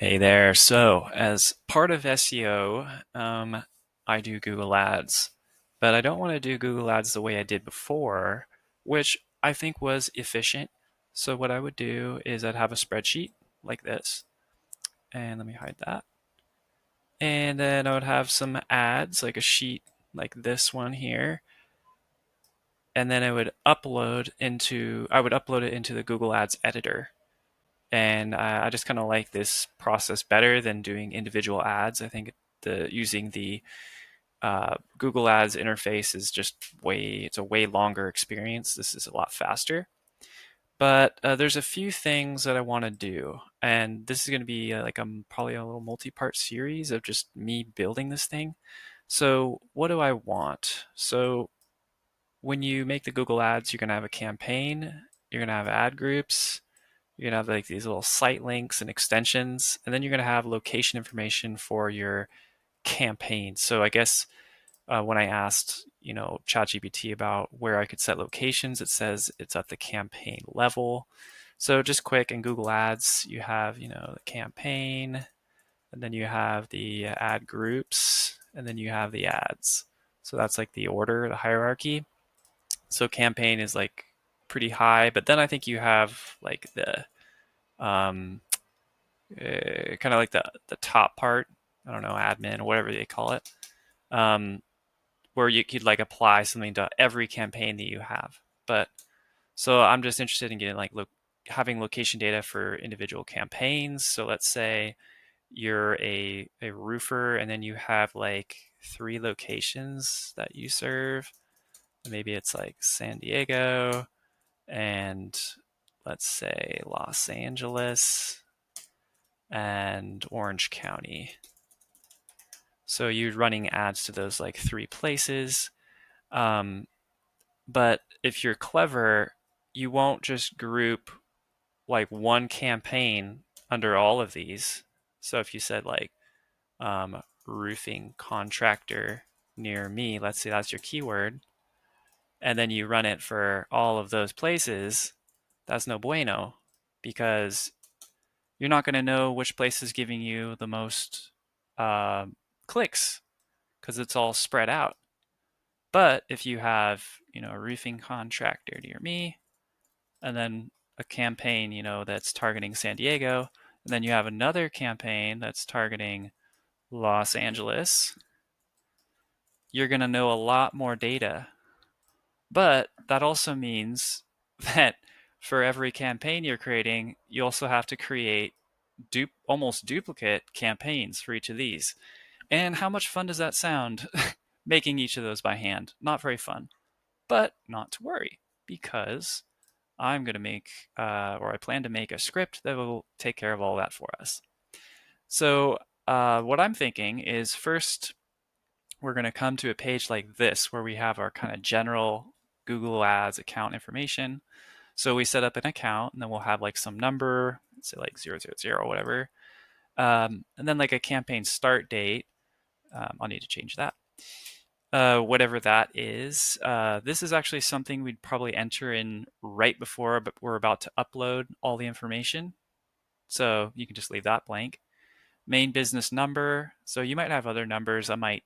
Hey there. So, as part of SEO, I do Google Ads, but I don't want to do Google Ads the way I did before, which I think was efficient. So, what I would do is I'd have a spreadsheet like this, and let me hide that. And then I would have some ads, like a sheet like this one here, and then I would upload it into the Google Ads editor. And I just kind of like this process better than doing individual ads. I think using the Google Ads interface is just it's a way longer experience. This is a lot faster. But there's a few things that I want to do, and this is going to be probably a little multi-part series of just me building this thing. So what do I want? So when you make the Google Ads, you're going to have a campaign, you're going to have ad groups, you're gonna have like these little site links and extensions, and then you're gonna have location information for your campaign. So I guess when I asked, ChatGPT about where I could set locations, it says it's at the campaign level. So just quick in Google Ads, you have, the campaign, and then you have the ad groups, and then you have the ads. So that's like the order, the hierarchy. So campaign is like pretty high, but then I think you have like the um, kind of like the top part. I don't know, admin or whatever they call it, um, where you could like apply something to every campaign that you have. But so I'm just interested in getting having location data for individual campaigns. So let's say you're a roofer and then you have like three locations that you serve. Maybe it's like San Diego and let's say Los Angeles and Orange County. So you're running ads to those like three places. Um, but if you're clever, you won't just group like one campaign under all of these. So if you said like roofing contractor near me, let's say that's your keyword, and then you run it for all of those places, that's no bueno because you're not going to know which place is giving you the most uh, clicks because it's all spread out. But if you have, a roofing contractor near me, and then a campaign, that's targeting San Diego, and then you have another campaign that's targeting Los Angeles, you're going to know a lot more data. But that also means that for every campaign you're creating, you also have to create almost duplicate campaigns for each of these. And how much fun does that sound? Making each of those by hand. Not very fun. But not to worry, because I'm going to make, or I plan to make a script that will take care of all that for us. So, what I'm thinking is first, we're going to come to a page like this where we have our kind of general Google Ads account information. So we set up an account and then we'll have like some number, say like 000, whatever. And then like a campaign start date. I'll need to change that. Whatever that is. This is actually something we'd probably enter in right before but we're about to upload all the information. So you can just leave that blank. Main business number. So you might have other numbers. I might,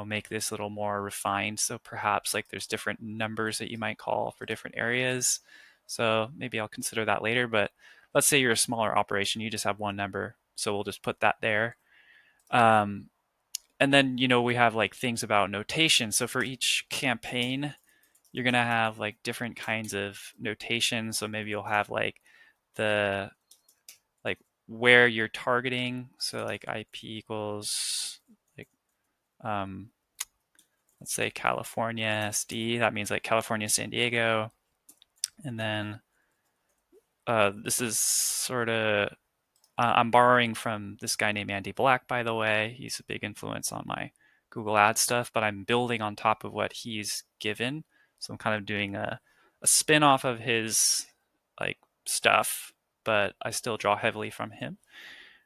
make this a little more refined. So perhaps like there's different numbers that you might call for different areas. So maybe I'll consider that later. But let's say you're a smaller operation, you just have one number. So we'll just put that there. Um, and then we have like things about notation. So for each campaign you're going to have like different kinds of notation. So maybe you'll have like the like where you're targeting. So like IP equals like um let's say California SD. That means like California, San Diego. And then this is sort of I'm borrowing from this guy named Andy Black, by the way. He's a big influence on my Google Ads stuff, but I'm building on top of what he's given. So I'm kind of doing a spin off of his like stuff, but I still draw heavily from him.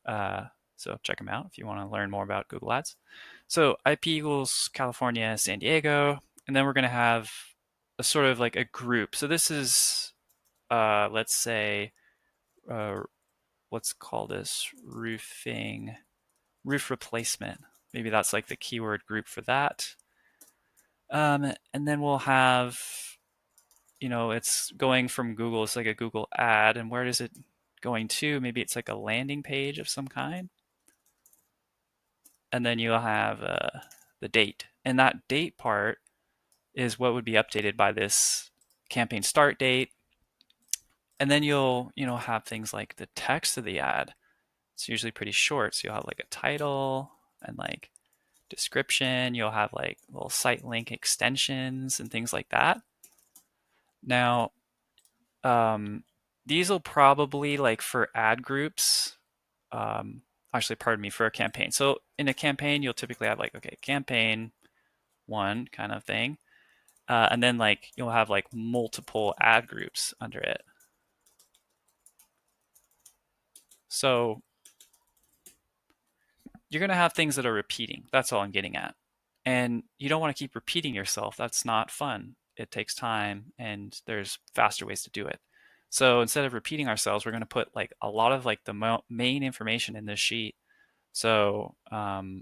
Uh, so check him out if you want to learn more about Google Ads. So IP equals California, San Diego, and then we're going to have a sort of like a group. So this is, let's say, uh, let's call this roof replacement. Maybe that's like the keyword group for that. And then we'll have, it's going from Google. It's like a Google ad. And where is it going to? Maybe it's like a landing page of some kind. And then you'll have the date. And that date part is what would be updated by this campaign start date. And then you'll, have things like the text of the ad. It's usually pretty short. So you'll have like a title and like description. You'll have like little site link extensions and things like that. Now, these will probably, like for ad groups, actually, pardon me, for a campaign. So in a campaign, you'll typically have like, okay, campaign one kind of thing. And then like you'll have like multiple ad groups under it. So you're going to have things that are repeating. That's all I'm getting at. And you don't want to keep repeating yourself. That's not fun. It takes time and there's faster ways to do it. So instead of repeating ourselves, we're going to put like a lot of like the main information in this sheet. So, so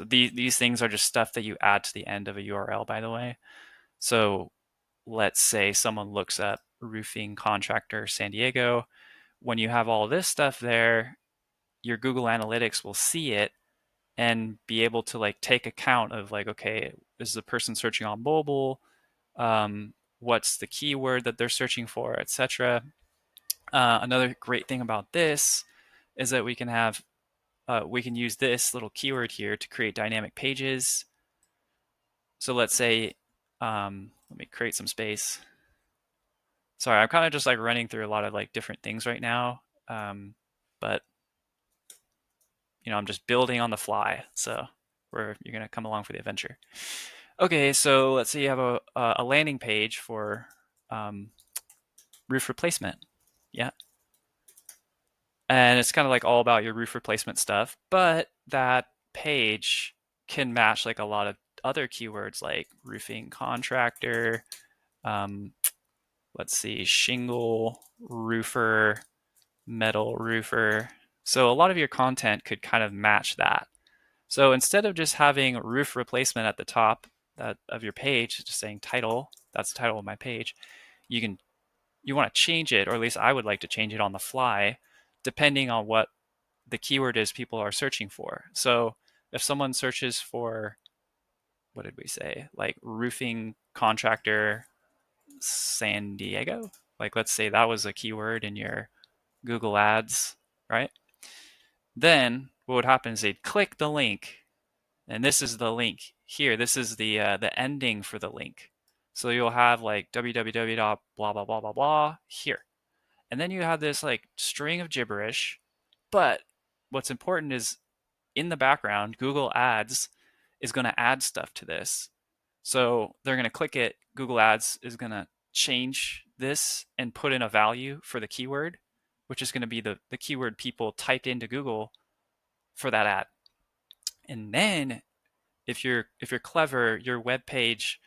these things are just stuff that you add to the end of a URL, by the way. So let's say someone looks up roofing contractor San Diego. When you have all this stuff there, your Google Analytics will see it and be able to like take account of like, okay, is the person searching on mobile? What's the keyword that they're searching for, etc. Another great thing about this is that we can use this little keyword here to create dynamic pages. So let's say, let me create some space. Sorry, I'm kind of just like running through a lot of like different things right now, but I'm just building on the fly. So you're gonna come along for the adventure. Okay, so let's say you have a landing page for um, roof replacement. Yeah, and it's kind of like all about your roof replacement stuff, but that page can match like a lot of other keywords like roofing contractor, um, let's see, shingle roofer, metal roofer. So a lot of your content could kind of match that. So instead of just having roof replacement at the top of your page, just saying title, that's the title of my page, you want to change it, or at least I would like to change it on the fly, depending on what the keyword is people are searching for. So if someone searches for, what did we say, like roofing contractor San Diego, like let's say that was a keyword in your Google Ads, right? Then what would happen is they'd click the link, and this is the link here. This is the ending for the link. So you'll have like www dot blah blah blah blah blah here, and then you have this like string of gibberish. But what's important is in the background, Google Ads is going to add stuff to this. So they're going to click it. Google Ads is going to change this and put in a value for the keyword, which is going to be the keyword people typed into Google for that ad. And then if you're clever, your web page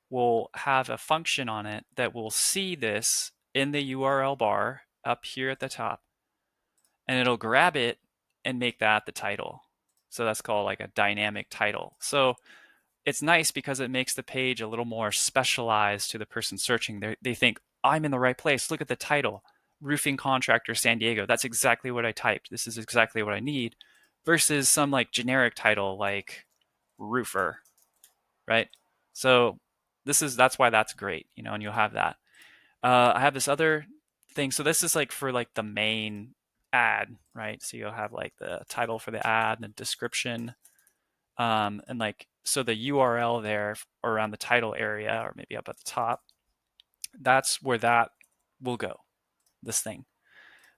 will have a function on it that will see this in the URL bar up here at the top, and it'll grab it and make that the title. So that's called like a dynamic title. So it's nice because it makes the page a little more specialized to the person searching. They think, I'm in the right place. Look at the title, roofing contractor San Diego. That's exactly what I typed. This is exactly what I need, versus some like generic title like roofer, right? So that's why that's great, and you'll have that. I have this other thing. So this is like for like the main ad, right? So you'll have like the title for the ad and the description, and like so the URL there around the title area, or maybe up at the top, that's where that will go, this thing.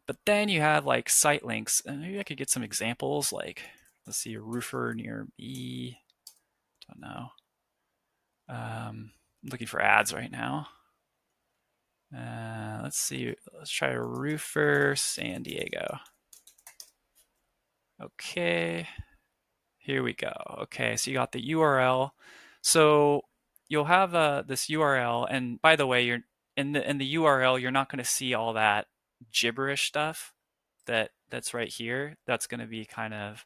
But then you have like site links, and maybe I could get some examples. Like, let's see, a roofer near me. Don't know. Looking for ads right now. Let's see. Let's try a roofer San Diego. Okay, here we go. Okay, so you got the URL. So you'll have this URL, and by the way, you're in the URL. You're not going to see all that gibberish stuff that's right here, that's going to be kind of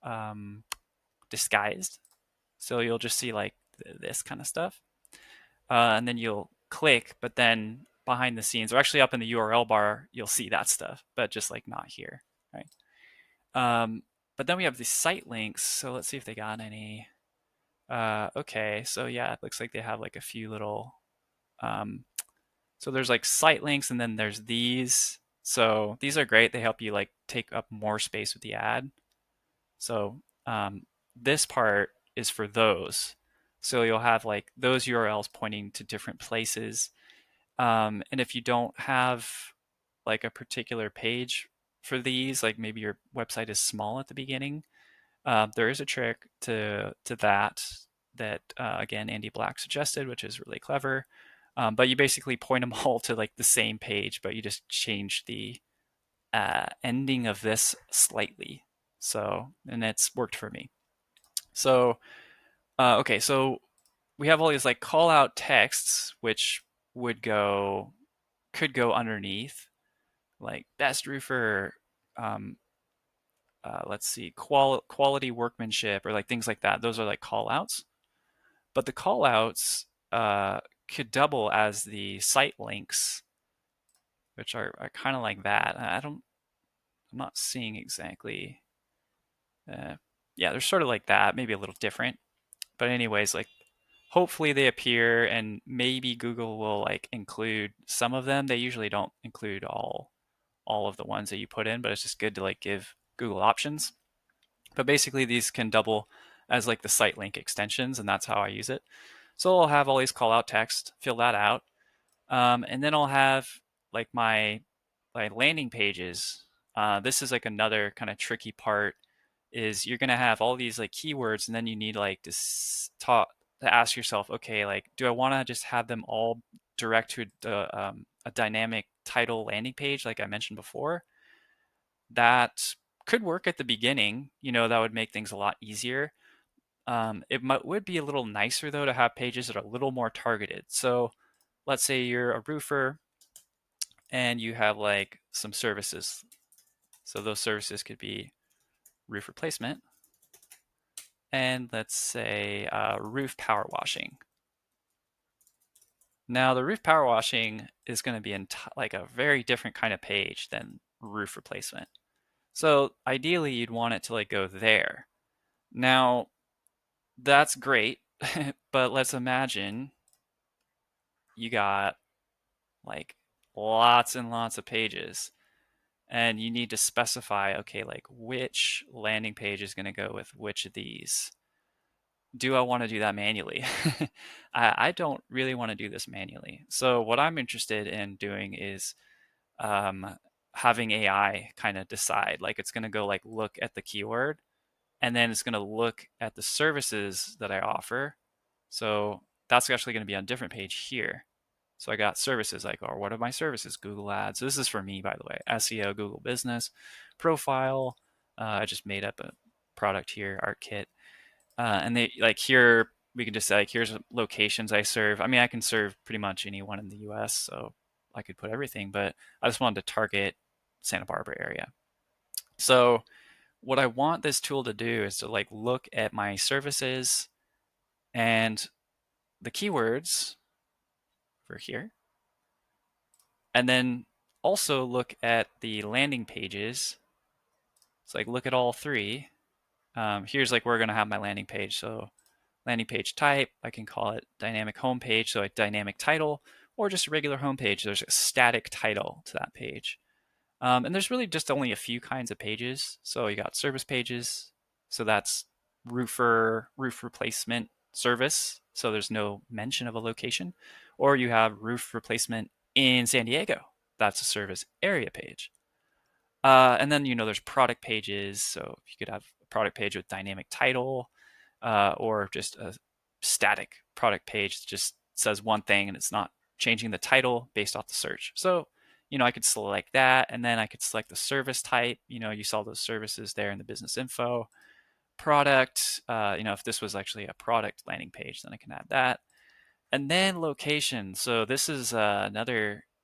um, disguised. So you'll just see like this kind of stuff, and then you'll click, but then behind the scenes, or actually up in the URL bar, you'll see that stuff, but just like not here, right? Um, but then we have the site links. So let's see if they got any. Okay, so yeah, it looks like they have like a few little. Um, so there's like site links, and then there's these. So these are great. They help you like take up more space with the ad. So this part is for those. So you'll have like those URLs pointing to different places. And if you don't have like a particular page for these, like maybe your website is small at the beginning, there is a trick to that again Andy Black suggested, which is really clever. But you basically point them all to like the same page, but you just change the ending of this slightly. So, and it's worked for me. So, okay, so we have all these like call out texts, which would go could go underneath, like best roofer, um, let's see, quality workmanship, or like things like that. Those are like call outs. But the call outs could double as the site links, which are kind of like that. I'm not seeing exactly. Uh, yeah, they're sort of like that, maybe a little different. But anyways, like hopefully they appear, and maybe Google will like include some of them. They usually don't include all of the ones that you put in, but it's just good to like give Google options. But basically these can double as like the site link extensions, and that's how I use it. So I'll have all these call out text, fill that out. And then I'll have like my landing pages. This is like another kind of tricky part is you're gonna have all these like keywords, and then you need like to ask yourself, okay, like do I want to just have them all direct to a dynamic title landing page like I mentioned before? That could work at the beginning. That would make things a lot easier. Would be a little nicer though to have pages that are a little more targeted. So let's say you're a roofer and you have like some services. So those services could be roof replacement, and let's say roof power washing. Now the roof power washing is going to be in like a very different kind of page than roof replacement. So ideally you'd want it to like go there. Now that's great, but let's imagine you got like lots and lots of pages, and you need to specify, okay, like which landing page is going to go with which of these. Do I want to do that manually? I don't really want to do this manually. So what I'm interested in doing is um, having AI kind of decide, like it's going to go like look at the keyword, and then it's going to look at the services that I offer. So that's actually going to be on a different page here. So I got services like, or what are my services? Google Ads. So this is for me, by the way. SEO, Google Business, Profile. I just made up a product here, Art Kit. And they like here we can just say like here's locations I serve. I mean, I can serve pretty much anyone in the U.S., so I could put everything. But I just wanted to target Santa Barbara area. So what I want this tool to do is to like look at my services and the keywords for here, and then also look at the landing pages. So like look at all three. Here's like where we're gonna have my landing page. So landing page type, I can call it dynamic home page, so a dynamic title, or just a regular home page. There's a static title to that page. And there's really just only a few kinds of pages. So you got service pages, so that's roof replacement service, so there's no mention of a location. Or you have roof replacement in San Diego, that's a service area page. And then there's product pages, so you could have a product page with dynamic title, or just a static product page that just says one thing and it's not changing the title based off the search. So I could select that, and then I could select the service type. You saw those services there in the business info. Product, if this was actually a product landing page, then I can add that. And then location. So this is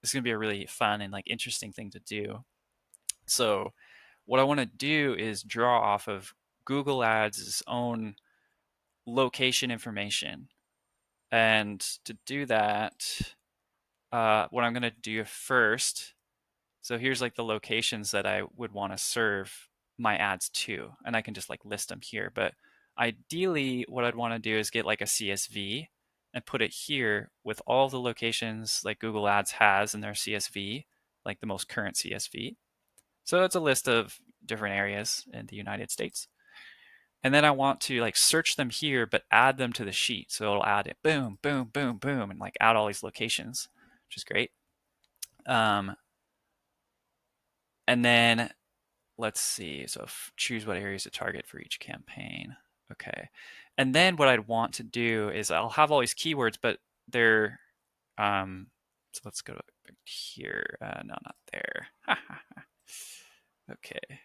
It's going to be a really fun and like interesting thing to do. So what I want to do is draw off of Google Ads' own location information. And to do that, what I'm going to do first, so here's like the locations that I would want to serve my ads to, and I can just like list them here. But ideally, what I'd want to do is get like a CSV and put it here with all the locations like Google Ads has in their CSV, like the most current CSV. So it's a list of different areas in the United States. And then I want to like search them here, but add them to the sheet. So it'll add it, boom, boom, boom, boom, and like add all these locations, which is great. Um, and then let's see. So choose what areas to target for each campaign. Okay. And then what I'd want to do is I'll have all these keywords, but they're, so let's go here. No, not there. Okay.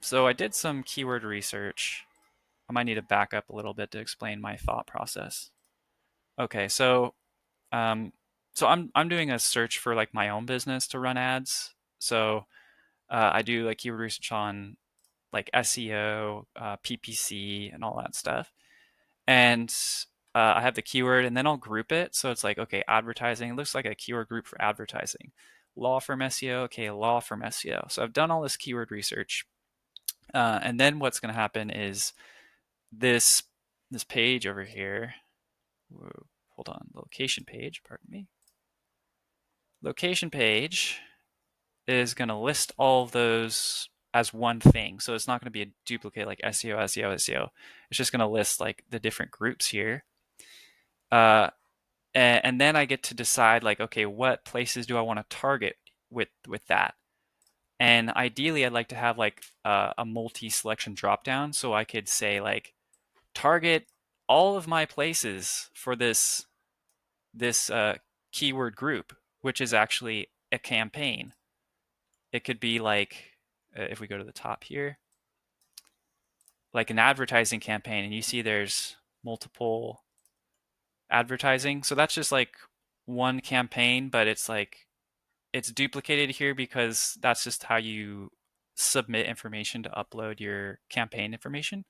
So I did some keyword research. I might need to back up a little bit to explain my thought process. Okay, um, so I'm doing a search for like my own business to run ads. So I do like keyword research on like SEO, PPC, and all that stuff. And I have the keyword, and then I'll group it. So it's like, okay, advertising. It looks like a keyword group for advertising. Law firm SEO. Okay, law firm SEO. So I've done all this keyword research, and then what's going to happen is this this page over here. Whoa, hold on, location page. Pardon me. Location page is going to list all of those as one thing. So it's not going to be a duplicate like SEO, SEO, SEO. It's just going to list like the different groups here. Uh, and then I get to decide like, okay, what places do I want to target with that? And ideally, I'd like to have like a multi-selection dropdown, so I could say like target all of my places for this keyword group, which is actually a campaign. It could be like if we go to the top here, like an advertising campaign, and you see there's multiple advertising. So that's just like one campaign, but it's like it's duplicated here because that's just how you submit information to upload your campaign information.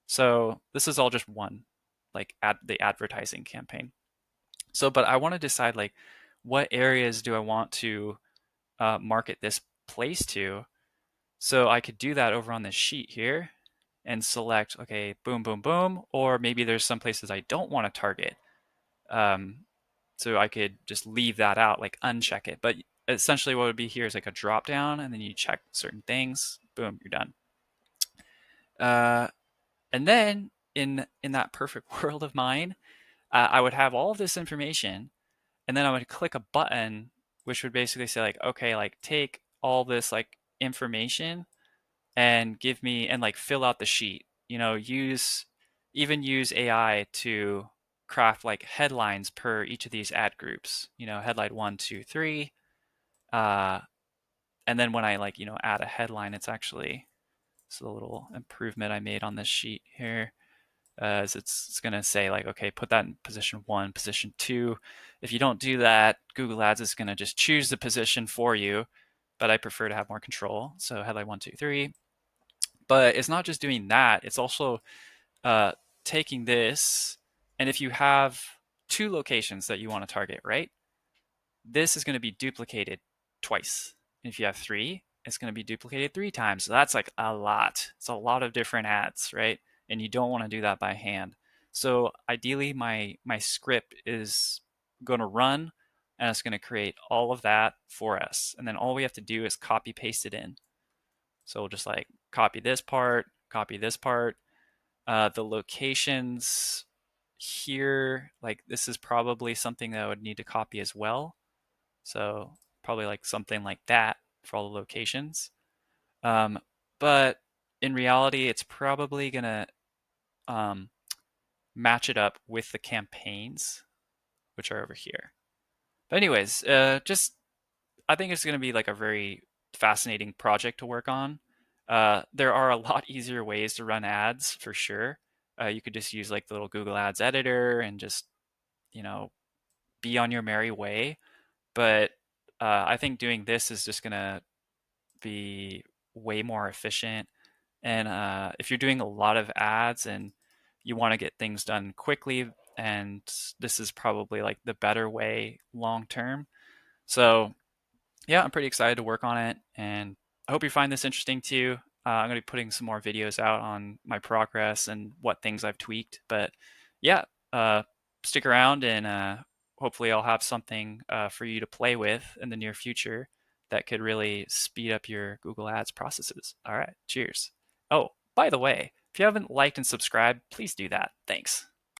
So this is all just one, like the advertising campaign. So, but I want to decide like what areas do I want to market this place to. So I could do that over on this sheet here and select, okay, boom, boom, boom, or maybe there's some places I don't want to target. Um, so I could just leave that out, like uncheck it. But essentially what would be here is like a drop down, and then you check certain things, boom, you're done. And then in that perfect world of mine, I would have all of this information, and then I would click a button, which would basically say like, okay, like take all this like information and give me and like fill out the sheet. You know, use AI to craft like headlines per each of these ad groups. You know, headline 1, 2, 3. Uh, and then when I like add a headline, it's a little improvement I made on this sheet here. Is it's going to say like, okay, put that in position 1, position 2. If you don't do that, Google Ads is going to just choose the position for you, but I prefer to have more control. So headline 1, 2, 3. But it's not just doing that, it's also uh, taking this, and if you have 2 locations that you want to target, right? This is going to be duplicated twice. And if you have 3, it's going to be duplicated 3 times. So that's like a lot. It's a lot of different ads, right? And you don't want to do that by hand. So ideally, my script is going to run, and it's going to create all of that for us. And then all we have to do is copy paste it in. So we'll just like copy this part, copy this part. The locations here, like this is probably something that I would need to copy as well. So probably like something like that for all the locations. But in reality, it's probably gonna um, match it up with the campaigns, which are over here. But anyways, just I think it's gonna be like a very fascinating project to work on. There are a lot easier ways to run ads for sure. You could just use like the little Google Ads editor and just you know be on your merry way. But I think doing this is just gonna be way more efficient. And if you're doing a lot of ads and you want to get things done quickly, and this is probably like the better way long term. So yeah, I'm pretty excited to work on it, and I hope you find this interesting too. I'm going to be putting some more videos out on my progress and what things I've tweaked. But yeah, uh, stick around, and hopefully I'll have something for you to play with in the near future that could really speed up your Google Ads processes. All right, cheers. Oh, by the way, if you haven't liked and subscribed, please do that. Thanks.